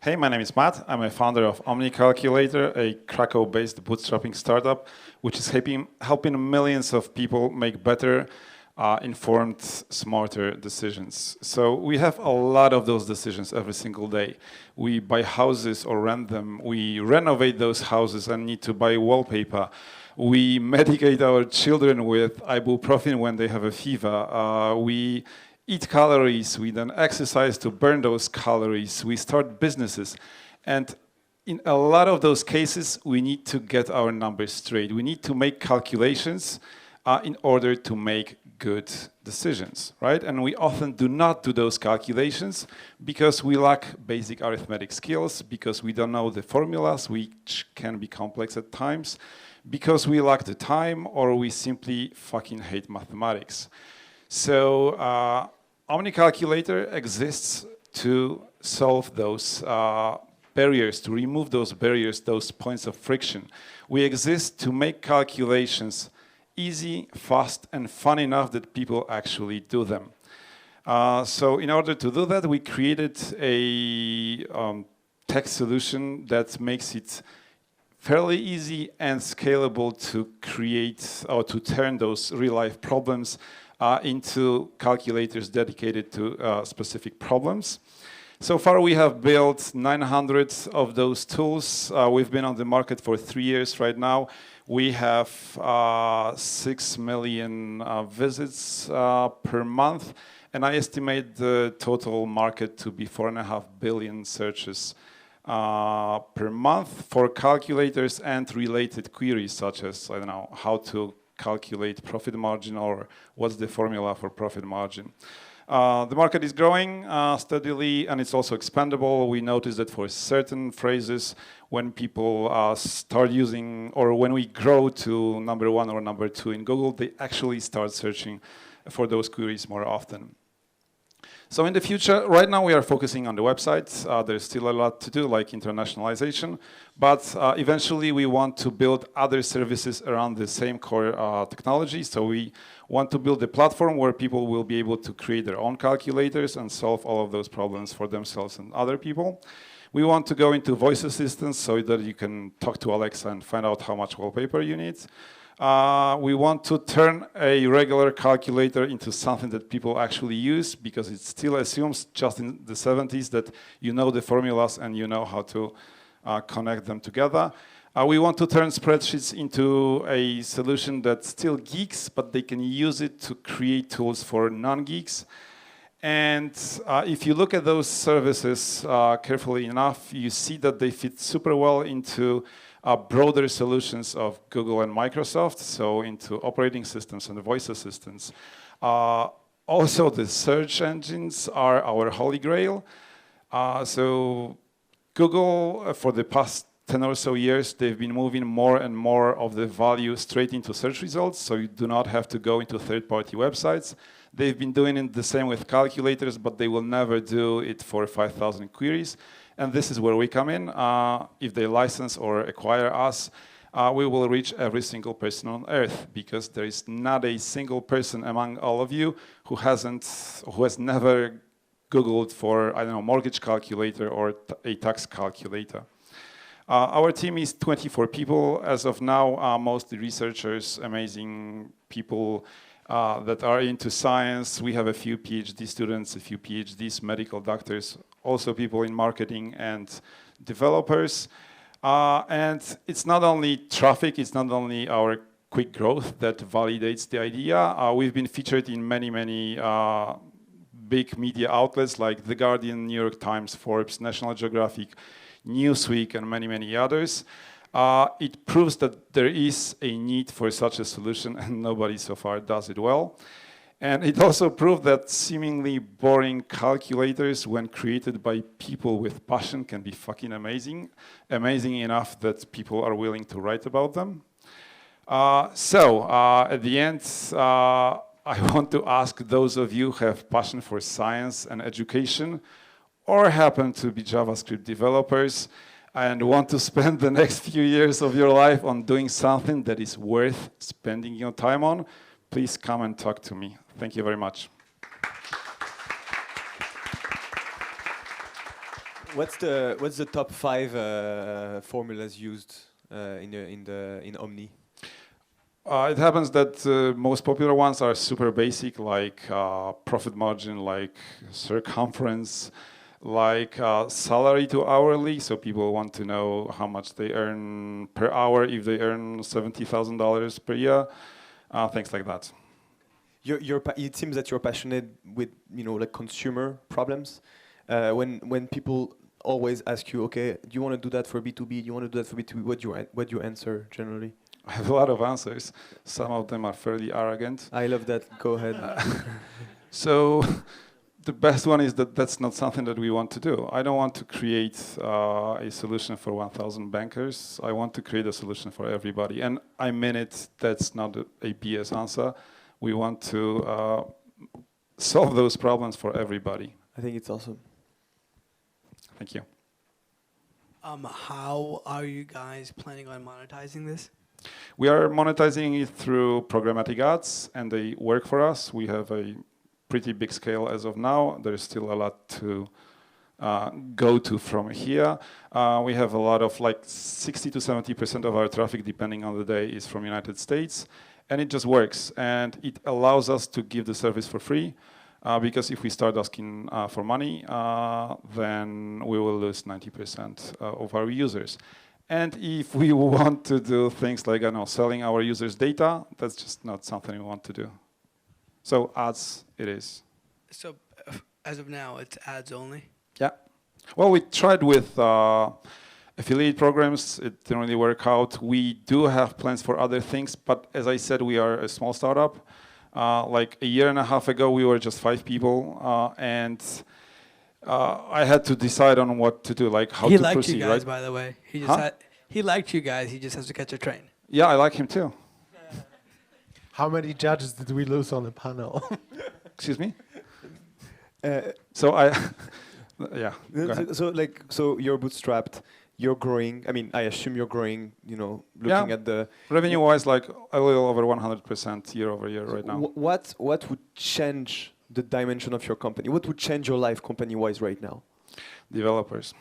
Hey, my name is Matt. I'm a founder of Omni Calculator, a Krakow-based bootstrapping startup, which is helping millions of people make better, informed, smarter decisions. So we have a lot of those decisions every single day. We buy houses or rent them. We renovate those houses and need to buy wallpaper. We medicate our children with ibuprofen when they have a fever. We eat calories, we then exercise to burn those calories, we start businesses. And in a lot of those cases, we need to get our numbers straight. We need to make calculations in order to make good decisions, right? And we often do not do those calculations because we lack basic arithmetic skills, because we don't know the formulas, which can be complex at times, because we lack the time, or we simply fucking hate mathematics. So Omni Calculator exists to solve those barriers, to remove those barriers, those points of friction. We exist to make calculations easy, fast, and fun enough that people actually do them. So in order to do that, we created a tech solution that makes it fairly easy and scalable to create or to turn those real-life problems into calculators dedicated to specific problems. So far, we have built 900 of those tools. We've been on the market for 3 years right now. We have 6 million visits per month, and I estimate the total market to be 4.5 billion searches per month for calculators and related queries, such as, I don't know, how to calculate profit margin or what's the formula for profit margin. The market is growing steadily, and it's also expandable. We notice that for certain phrases, when people start using, or when we grow to number 1 or number 2 in Google, they actually start searching for those queries more often. So in the future, right now we are focusing on the website. There's still a lot to do, like internationalization, but eventually we want to build other services around the same core technology. So we want to build a platform where people will be able to create their own calculators and solve all of those problems for themselves and other people. We want to go into voice assistance so that you can talk to Alexa and find out how much wallpaper you need. We want to turn a regular calculator into something that people actually use, because it still assumes, just in the 70s, that you know the formulas and you know how to connect them together. We want to turn spreadsheets into a solution that still geeks, but they can use it to create tools for non-geeks. And if you look at those services carefully enough, you see that they fit super well into broader solutions of Google and Microsoft, so into operating systems and voice assistants. Also, the search engines are our holy grail. So Google, for the past 10 or so years, they've been moving more and more of the value straight into search results, so you do not have to go into third-party websites. They've been doing it the same with calculators, but they will never do it for 5,000 queries. And this is where we come in. If they license or acquire us, we will reach every single person on Earth, because there is not a single person among all of you who has never Googled for, I don't know, mortgage calculator or a tax calculator. Our team is 24 people as of now, mostly researchers, amazing people that are into science. We have a few PhD students, a few PhDs, medical doctors, also people in marketing and developers. And it's not only traffic, it's not only our quick growth that validates the idea. We've been featured in many, many big media outlets like The Guardian, New York Times, Forbes, National Geographic, Newsweek, and many, many others. It proves that there is a need for such a solution, and nobody so far does it well. And it also proved that seemingly boring calculators, when created by people with passion, can be fucking amazing. Amazing enough that people are willing to write about them. At the end, I want to ask those of you who have passion for science and education, or happen to be JavaScript developers, and want to spend the next few years of your life on doing something that is worth spending your time on, please come and talk to me. Thank you very much. What's the top 5 formulas used in Omni? It happens that most popular ones are super basic, like profit margin, like circumference, like salary to hourly. So people want to know how much they earn per hour if they earn $70,000 per year, things like that. It seems that you're passionate with like consumer problems. When people always ask you, okay, do you want to do that for B2B? Do you want to do that for B2B? What do you answer generally? I have a lot of answers. Some of them are fairly arrogant. I love that. Go ahead. So the best one is that that's not something that we want to do. I don't want to create a solution for 1,000 bankers. I want to create a solution for everybody. And I mean it, that's not a BS answer. We want to solve those problems for everybody. I think it's awesome. Thank you. How are you guys planning on monetizing this? We are monetizing it through programmatic ads, and they work for us. We have a pretty big scale as of now. There's still a lot to go to from here. We have a lot of, like 60 to 70% of our traffic, depending on the day, is from United States. And it just works. And it allows us to give the service for free. Because if we start asking for money, then we will lose 90% of our users. And if we want to do things like, I don't know, selling our users' data, that's just not something we want to do. So ads, it is. So as of now, it's ads only? Yeah. Well, we tried with affiliate programs. It didn't really work out. We do have plans for other things, but as I said, we are a small startup. Like a year and a half ago, we were just 5 people, and I had to decide on what to do, like how to proceed. He liked you guys, right? by the way. He liked you guys. He just has to catch a train. Yeah, I like him too. How many judges did we lose on the panel? Excuse me. So I, yeah. Go ahead. So you're bootstrapped. You're growing. I mean, I assume you're growing. Looking at the revenue-wise, like a little over 100% year over year right now. What would change the dimension of your company? What would change your life company-wise right now? Developers.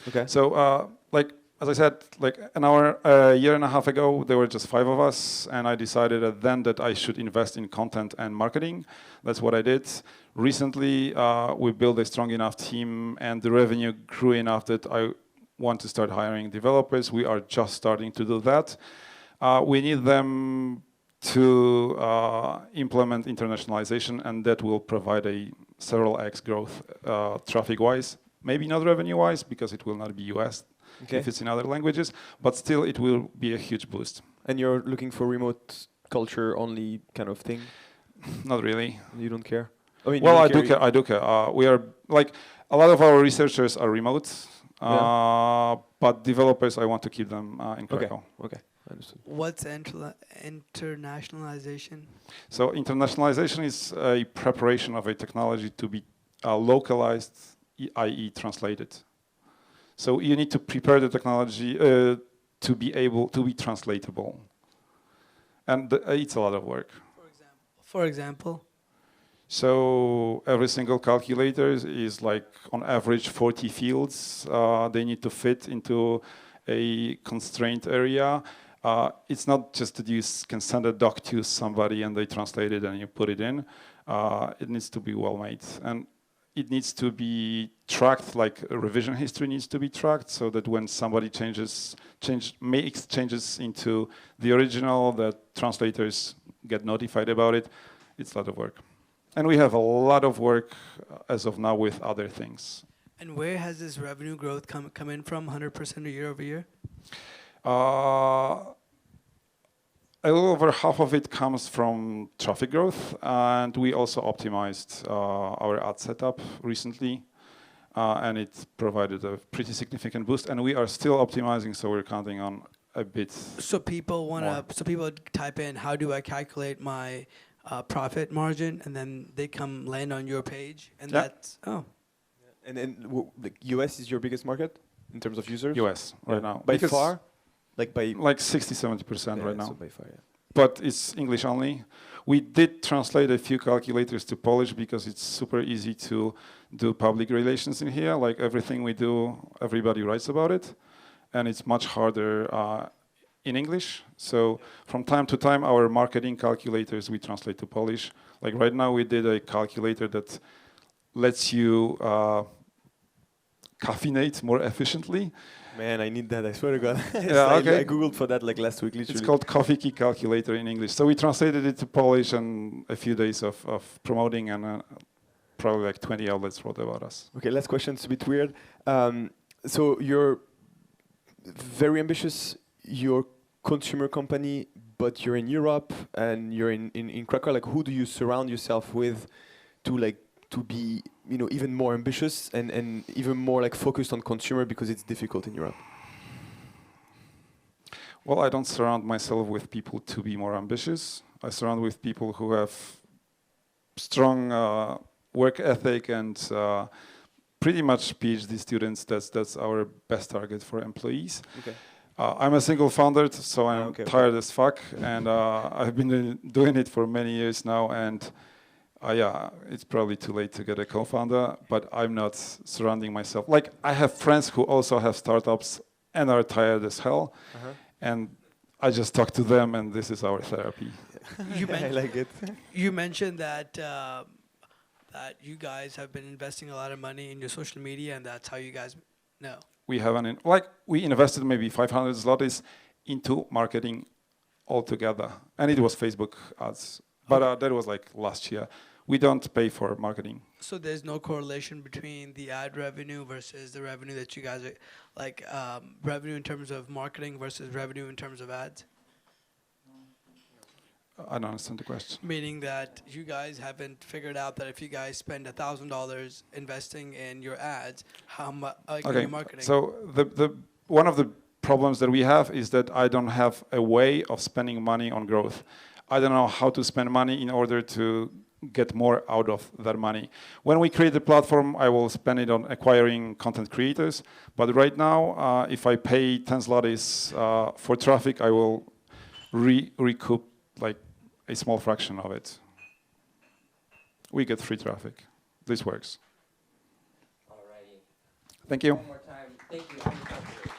Okay. So, like as I said, like a year and a half ago, there were just 5 of us, and I decided then that I should invest in content and marketing. That's what I did. Recently, we built a strong enough team, and the revenue grew enough that I want to start hiring developers. We are just starting to do that. We need them to implement internationalization, and that will provide a several X growth traffic-wise. Maybe not revenue-wise, because it will not be US if it's in other languages, but still it will be a huge boost. And you're looking for remote culture only kind of thing? Not really. You don't care? I mean, well, I do care. I do care. We are, like, a lot of our researchers are remote. But developers, I want to keep them in Krakow. Okay, understood. What's internationalization? So internationalization is a preparation of a technology to be localized, i.e. translated. So you need to prepare the technology to be able to be translatable. And it's a lot of work. For example? So every single calculator is like on average 40 fields. They need to fit into a constrained area. It's not just that you can send a doc to somebody and they translate it and you put it in. It needs to be well made. And it needs to be tracked, like a revision history needs to be tracked, so that when somebody makes changes into the original, that translators get notified about it. It's a lot of work. And we have a lot of work as of now with other things. And where has this revenue growth come in from, 100% year over year? A little over half of it comes from traffic growth, and we also optimized our ad setup recently, and it provided a pretty significant boost. And we are still optimizing, so we're counting on a bit. So people people type in, how do I calculate my profit margin, and then they come land on your page, and that's And then the US is your biggest market in terms of users? US right now. By far? Like 60-70% right now. So by far, but it's English only. We did translate a few calculators to Polish because it's super easy to do public relations in here. Like everything we do, everybody writes about it. And it's much harder in English. So from time to time, our marketing calculators we translate to Polish. Like right now, we did a calculator that lets you caffeinate more efficiently. Man, I need that, I swear to God. Yeah, okay. I Googled for that like last week, literally. It's called Coffee Key Calculator in English. So we translated it to Polish and a few days of promoting, and probably like 20 outlets wrote about us. Okay, last question, it's a bit weird. So you're very ambitious, you're consumer company, but you're in Europe and you're in Krakow. Like, who do you surround yourself with to be, you know, even more ambitious and even more like focused on consumer, because it's difficult in Europe? Well, I don't surround myself with people to be more ambitious. I surround with people who have strong work ethic and pretty much PhD students. That's our best target for employees. Okay. I'm a single founder, so I'm tired as fuck, and I've been doing it for many years now, and yeah, it's probably too late to get a co-founder, but I'm not surrounding myself. Like, I have friends who also have startups and are tired as hell, and I just talk to them, and this is our therapy. I like it. You mentioned that that you guys have been investing a lot of money in your social media, and that's how you guys know. We haven't, we invested maybe 500 zlotys into marketing altogether, and it was Facebook ads, but that was like last year. We don't pay for marketing. So there's no correlation between the ad revenue versus the revenue that you guys are, like revenue in terms of marketing versus revenue in terms of ads? I don't understand the question. Meaning that you guys haven't figured out that if you guys spend $1,000 investing in your ads, how much in your marketing? So the one of the problems that we have is that I don't have a way of spending money on growth. I don't know how to spend money in order to get more out of that money. When we create the platform, I will spend it on acquiring content creators. But right now, if I pay 10 zlotys for traffic, I will recoup like a small fraction of it. We get free traffic. This works. Alrighty. Thank you. One more time. Thank you.